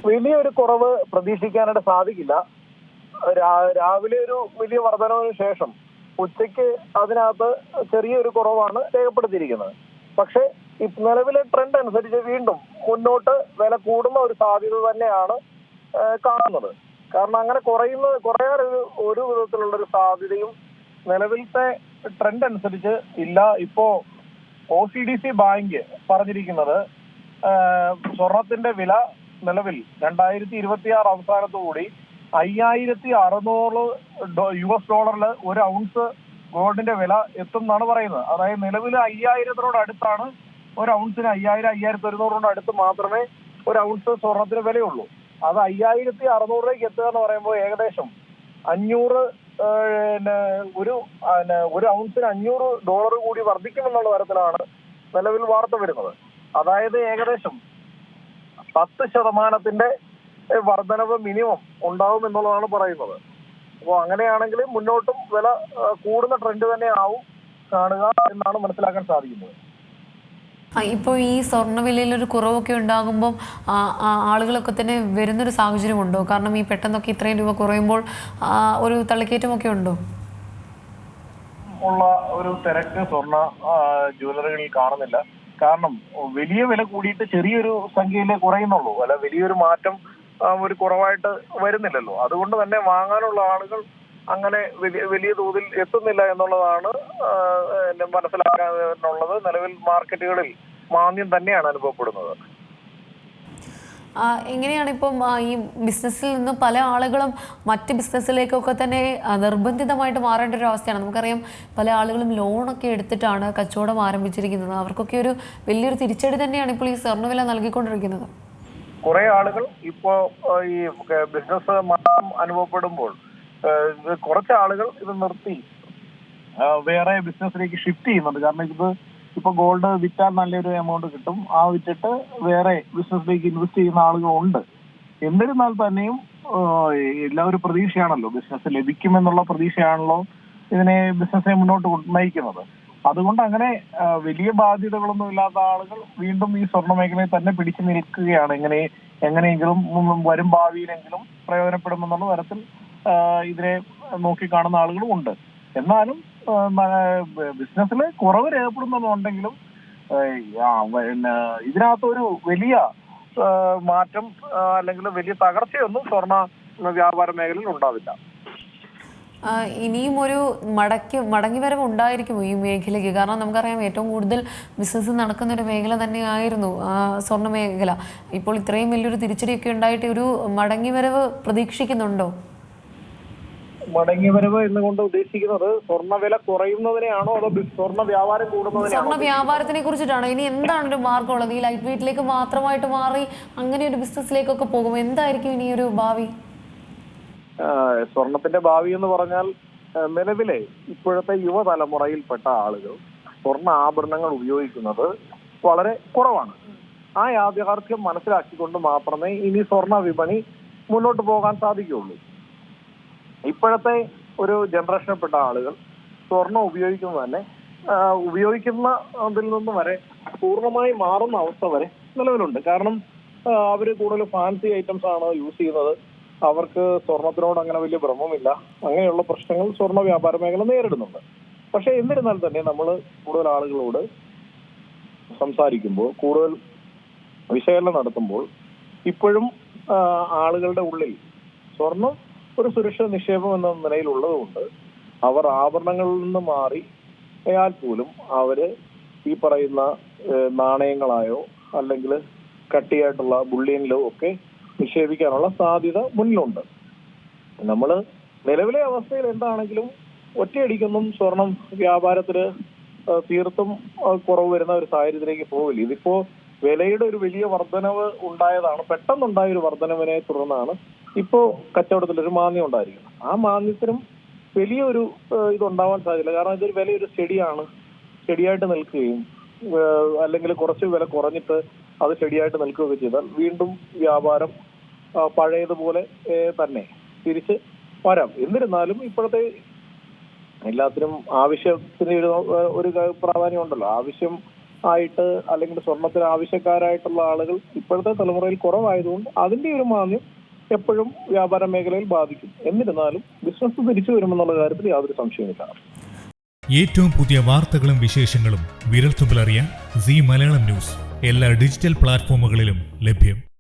വലിയൊരു കുറവ് പ്രതീക്ഷിക്കാനായിട്ട് സാധിക്കില്ല. രാവിലെ ഒരു വലിയ വർധനവിന് ശേഷം ഉച്ചയ്ക്ക് അതിനകത്ത് ചെറിയൊരു കുറവാണ് രേഖപ്പെടുത്തിയിരിക്കുന്നത്. പക്ഷേ ഈ നിലവിലെ ട്രെൻഡ് അനുസരിച്ച് വീണ്ടും മുന്നോട്ട് വില കൂടുന്ന ഒരു സാധ്യത തന്നെയാണ് കാണുന്നത്. കാരണം അങ്ങനെ കുറയാനൊരു ഒരു വിധത്തിലുള്ളൊരു സാധ്യതയും നിലവിലത്തെ ട്രെൻഡ് അനുസരിച്ച് ഇല്ല. ഇപ്പോ OCDC ബാങ്ക് പറഞ്ഞിരിക്കുന്നത് സ്വർണത്തിന്റെ വില നിലവിൽ 2026 അവസാനത്തോടുകൂടി $5600 ഒരു ഔൺസ് ഗോൾഡിന്റെ വില എത്തും എന്നാണ് പറയുന്നത്. അതായത് നിലവിൽ 5000 അടുത്താണ് ഒരു ഔൺസിന്. 5100 അടുത്ത് മാത്രമേ ഒരു ഔൺസ് സ്വർണത്തിന് വിലയുള്ളൂ. അത് 5600 എത്തുക എന്ന് പറയുമ്പോൾ ഏകദേശം 500 ഒരു ഔൺസിന് $500 കൂടി വർദ്ധിക്കുമെന്നുള്ള തരത്തിലാണ് നിലവിൽ വാർത്ത വരുന്നത്. അതായത് ഏകദേശം 10% വർധനവ് മിനിമം ഉണ്ടാവും എന്നുള്ളതാണ് പറയുന്നത്. അപ്പോൾ അങ്ങനെയാണെങ്കിൽ മുന്നോട്ടും വില കൂടുന്ന ട്രെൻഡ് തന്നെ ആവും കാണുക എന്നാണ് മനസ്സിലാക്കാൻ സാധിക്കുന്നത്. ഇപ്പോൾ ഈ സ്വർണ്ണവിലയിലൊരു കുറവൊക്കെ ഉണ്ടാകുമ്പോൾ ആളുകളൊക്കെ തന്നെ വരുന്നൊരു സാഹചര്യം ഉണ്ടോ? കാരണം ഈ പെട്ടെന്നൊക്കെ ഇത്രയും രൂപ കുറയുമ്പോൾ ഒരു തള്ളിക്കയറ്റമൊക്കെ ഉണ്ടോ? ഉള്ള ഒരു തിരക്ക് സ്വർണ്ണ ജ്വല്ലറികളിൽ കാണുന്നില്ല. കാരണം വലിയ വില കൂടിയിട്ട് ചെറിയൊരു സംഖ്യയിലേ കുറയുന്നുള്ളൂ. അല്ല, വലിയൊരു മാറ്റം ഒരു കുറവായിട്ട് വരുന്നില്ലല്ലോ. അതുകൊണ്ട് തന്നെ വാങ്ങാനുള്ള ആളുകൾ അങ്ങനെ വലിയ തോതിൽ എത്തുന്നില്ല എന്നുള്ളതാണ് മനസ്സിലാക്കാനുള്ളത്. നിലവിൽ മാർക്കറ്റുകളിൽ മാന്ദ്യം തന്നെയാണ് അനുഭവപ്പെടുന്നത്. എങ്ങനെയാണ് ഇപ്പം ഈ ബിസിനസ്സിൽ നിന്ന് പല ആളുകളും മറ്റ് ബിസിനസ്സിലേക്കൊക്കെ തന്നെ നിർബന്ധിതമായിട്ട് മാറേണ്ട ഒരു അവസ്ഥയാണ്. നമുക്കറിയാം പല ആളുകളും ലോണൊക്കെ എടുത്തിട്ടാണ് കച്ചവടം ആരംഭിച്ചിരിക്കുന്നത്. അവർക്കൊക്കെ ഒരു വലിയൊരു തിരിച്ചടി തന്നെയാണ് ഇപ്പോൾ ഈ സ്വർണ്ണവില നൽകിക്കൊണ്ടിരിക്കുന്നത്. കുറെ ആളുകൾ ഇപ്പോ ഈ ബിസിനസ് മാറ്റം അനുഭവപ്പെടുമ്പോൾ കുറച്ച് ആളുകൾ ഇത് നിർത്തി വേറെ ബിസിനസ്സിലേക്ക് ഷിഫ്റ്റ് ചെയ്യുന്നുണ്ട്. കാരണം ഇത് ഇപ്പൊ ഗോൾഡ് വിറ്റാൽ നല്ലൊരു എമൗണ്ട് കിട്ടും, ആ വിറ്റിട്ട് വേറെ ബിസിനസ്സിലേക്ക് ഇൻവെസ്റ്റ് ചെയ്യുന്ന ആളുകളുണ്ട്. എന്നിരുന്നാൽ തന്നെയും എല്ലാവരും പ്രതീക്ഷയാണല്ലോ, ബിസിനസ് ലഭിക്കുമെന്നുള്ള പ്രതീക്ഷയാണല്ലോ ഇതിനെ ബിസിനസ്സിനെ മുന്നോട്ട് നയിക്കുന്നത്. അതുകൊണ്ട് അങ്ങനെ വലിയ ബാധ്യതകളൊന്നും ഇല്ലാത്ത ആളുകൾ വീണ്ടും ഈ സ്വർണ്ണ മേഖലയിൽ തന്നെ പിടിച്ചു നിൽക്കുകയാണ്. എങ്ങനെയെങ്കിലും വരും ഭാവിയിലെങ്കിലും പ്രയോജനപ്പെടുമെന്നുള്ള തരത്തിൽ ഇതിനെ നോക്കിക്കാണുന്ന ആളുകളും ഉണ്ട്. എന്നാലും ബിസിനസ്സിൽ കുറവ് രേഖപ്പെടുന്നുണ്ടെങ്കിലും ഇതിനകത്തൊരു വലിയ മാറ്റം അല്ലെങ്കിൽ വലിയ തകർച്ചയൊന്നും സ്വർണ്ണ വ്യാപാര മേഖലയിൽ ഉണ്ടാവില്ല. ഇനിയും ഒരു മടങ്ങിവരവ് ഉണ്ടായിരിക്കുമോ ഈ മേഖലയ്ക്ക്? കാരണം നമുക്കറിയാം ഏറ്റവും കൂടുതൽ ബിസിനസ് നടക്കുന്ന ഒരു മേഖല തന്നെയായിരുന്നു സ്വർണ്ണ മേഖല. ഇപ്പോൾ ഇത്രയും വലിയൊരു തിരിച്ചടിയൊക്കെ ഉണ്ടായിട്ട് ഒരു മടങ്ങിവരവ് പ്രതീക്ഷിക്കുന്നുണ്ടോ? മടങ്ങിവരവ് എന്നുകൊണ്ട് ഉദ്ദേശിക്കുന്നത് സ്വർണ്ണവില കുറയുന്നതിനെയാണോ അതോ സ്വർണ്ണ വ്യാപാരം കൂടുന്നതിനെയാണോ? സ്വർണ്ണ വ്യാപാരത്തിനെ കുറിച്ചിട്ടാണ്. ഇനി എന്താണ് ഒരു മാർഗമുള്ളത്? ഈ ലൈറ്റ് വെയിറ്റിലേക്ക് മാത്രമായിട്ട് മാറി അങ്ങനെ ഒരു ബിസിനസ്സിലേക്കൊക്കെ പോകും. എന്തായിരിക്കും ഇനി ഒരു ഭാവി? സ്വർണത്തിന്റെ ഭാവി എന്ന് പറഞ്ഞാൽ നിലവിലെ ഇപ്പോഴത്തെ യുവതലമുറയിൽപ്പെട്ട ആളുകൾ സ്വർണ്ണ ആഭരണങ്ങൾ ഉപയോഗിക്കുന്നത് വളരെ കുറവാണ്. ആ യാഥാർത്ഥ്യം മനസ്സിലാക്കിക്കൊണ്ട് മാത്രമേ ഇനി സ്വർണ്ണ വിപണി മുന്നോട്ട് പോകാൻ സാധിക്കുകയുള്ളൂ. ഇപ്പോഴത്തെ ഒരു ജനറേഷനിൽപ്പെട്ട ആളുകൾ സ്വർണം ഉപയോഗിക്കുന്നത് തന്നെ ഉപയോഗിക്കുന്നതിൽ നിന്ന് വരെ പൂർണ്ണമായി മാറുന്ന അവസ്ഥ വരെ നിലവിലുണ്ട്. കാരണം അവർ കൂടുതൽ ഫാൻസി ഐറ്റംസ് ആണ് യൂസ് ചെയ്യുന്നത്. അവർക്ക് സ്വർണത്തിനോട് അങ്ങനെ വലിയ ഭ്രമമില്ല. അങ്ങനെയുള്ള പ്രശ്നങ്ങൾ സ്വർണ്ണ വ്യാപാര മേഖല നേരിടുന്നുണ്ട്. പക്ഷെ എന്നിരുന്നാൽ തന്നെ നമ്മൾ കൂടുതൽ ആളുകളോട് സംസാരിക്കുമ്പോൾ, കൂടുതൽ വിശകലനം നടത്തുമ്പോൾ ഇപ്പോഴും ആളുകളുടെ ഉള്ളിൽ സ്വർണം ഒരു സുരക്ഷിത നിക്ഷേപം എന്ന നിലയിലുള്ളതുകൊണ്ട് അവർ ആഭരണങ്ങളിൽ നിന്ന് മാറിയാൽ പോലും അവര് ഈ പറയുന്ന നാണയങ്ങളായോ അല്ലെങ്കിൽ കട്ടിയായിട്ടുള്ള ബുള്ളിയനിലോ ഒക്കെ നിക്ഷേപിക്കാനുള്ള സാധ്യത മുന്നിലുണ്ട്. നമ്മൾ നിലവിലെ അവസ്ഥയിൽ എന്താണെങ്കിലും ഒറ്റയടിക്കൊന്നും സ്വർണം വ്യാപാരത്തിന് തീർത്തും കുറവ് വരുന്ന ഒരു സാഹചര്യത്തിലേക്ക് പോവില്ല. ഇതിപ്പോ വിലയുടെ ഒരു വലിയ വർധനവ് ഉണ്ടായതാണ്. പെട്ടെന്നുണ്ടായ ഒരു വർധനവിനെ തുടർന്നാണ് ഇപ്പോ കച്ചവടത്തിലൊരു മാന്ദ്യം ഉണ്ടായിരിക്കുന്നത്. ആ മാന്ദ്യത്തിനും വലിയൊരു ഇതുണ്ടാവാൻ സാധ്യത. കാരണം ഇതൊരു വിലയൊരു സ്റ്റഡിയായിട്ട് നിൽക്കുകയും അല്ലെങ്കിൽ കുറച്ച് വില കുറഞ്ഞിട്ട് അത് സ്റ്റഡിയായിട്ട് നിൽക്കുകയൊക്കെ ചെയ്താൽ വീണ്ടും വ്യാപാരം പഴയതുപോലെ തന്നെ തിരിച്ച് വരാം. എന്നിരുന്നാലും ഇപ്പോഴത്തെ എല്ലാത്തിനും ആവശ്യത്തിന് ഒരു പ്രാധാന്യം ഉണ്ടല്ലോ. ആവശ്യം ആയിട്ട് അല്ലെങ്കിൽ സ്വർണത്തിന് ആവശ്യക്കാരായിട്ടുള്ള ആളുകൾ ഇപ്പോഴത്തെ തലമുറയിൽ കുറവായതുകൊണ്ട് അതിന്റെ ഒരു മാന്ദ്യം എപ്പോഴും വ്യാപാര മേഖലയിൽ ബാധിക്കും. എന്നിരുന്നാലും ബിസിനസ് തിരിച്ചു വരുമെന്നുള്ള കാര്യത്തിൽ യാതൊരു സംശയമില്ല. ഏറ്റവും പുതിയ വാർത്തകളും വിശേഷങ്ങളും വിരൽത്തുമ്പിലറിയാൻ സീ മലയാളം ന്യൂസ് എല്ലാ ഡിജിറ്റൽ പ്ലാറ്റ്ഫോമുകളിലും ലഭ്യം.